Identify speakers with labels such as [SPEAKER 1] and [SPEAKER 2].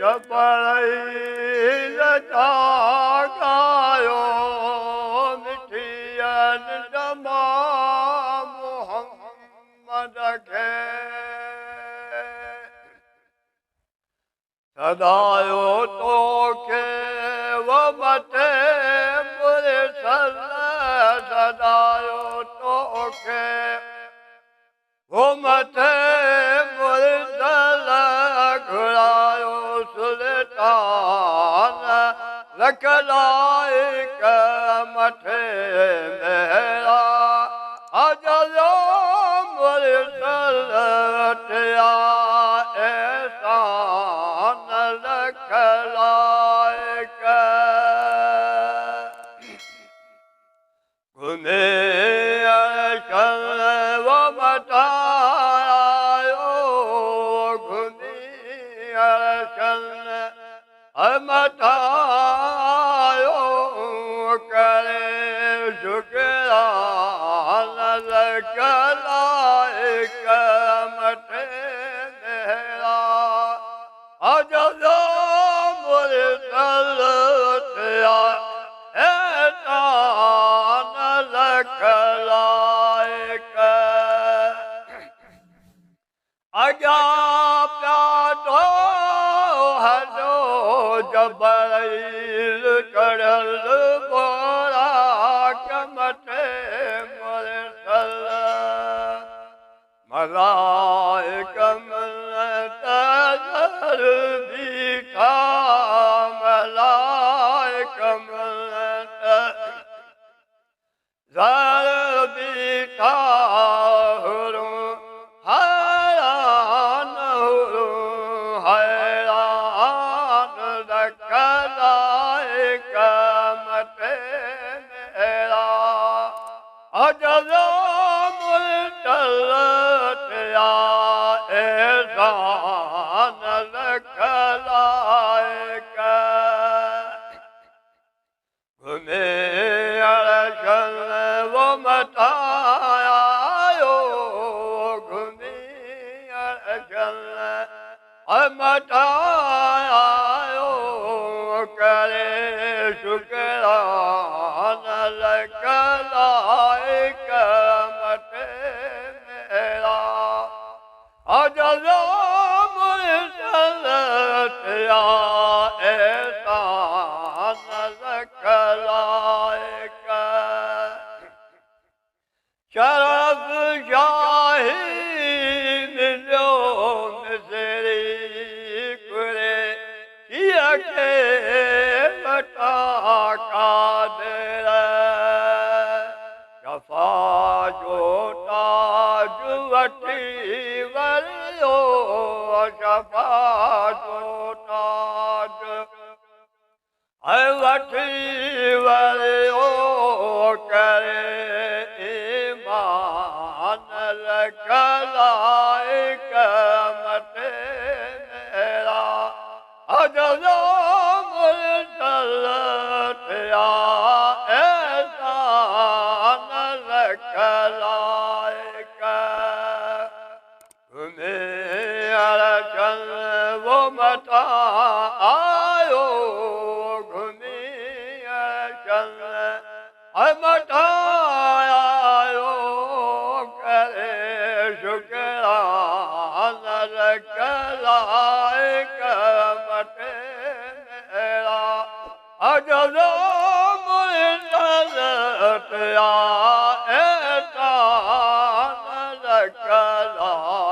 [SPEAKER 1] जबरैल जागायो मिठियन जमा मोहम्मद खे सदायो तोखे वो मथे मुरसल सदायो तोखे वो मथे मुरसल घुरायो सुल्तान लख लाइक मथे मेरा अजलो मुरसल टिया एहसान लख लाइक घुमे वो मटायो घुमी मटायो करे शुक्रान लख लाइक मथे मेरा अजलो मुरसल टिया एहसान लख लाइक अॻियां पिया तो हलो जबरैल चढ़ल बोरा मथे मुरसल मलाइक तज़र बीठा मलाइक तज़र बीठा हैरान लख लाइक मथे मेरा अजलो मुरसल टिया एहसान लख लाइक घुमे अरशन वो मटायो घुमी अरशन मटायो करे शुक्रान लख लाइक मथे मेरा अजलो मुरसल टिया एहसान लख लाइक शरफ शाही मिलियो मिसरी कुरे के बटा कादिर शफा जो ताज वठी वरियो शफा जो ताज वठी वरियो करे ईमान लख लाइक मथे मेरा अजलो मुरसल टिया एहसान लख लाइक घुमे अरशन वो मटायो घुमी अरशन मटायो करे शुक्रान लख लाइक मथे मेरा अजलो मुरसल टिया एहसान लख लाइक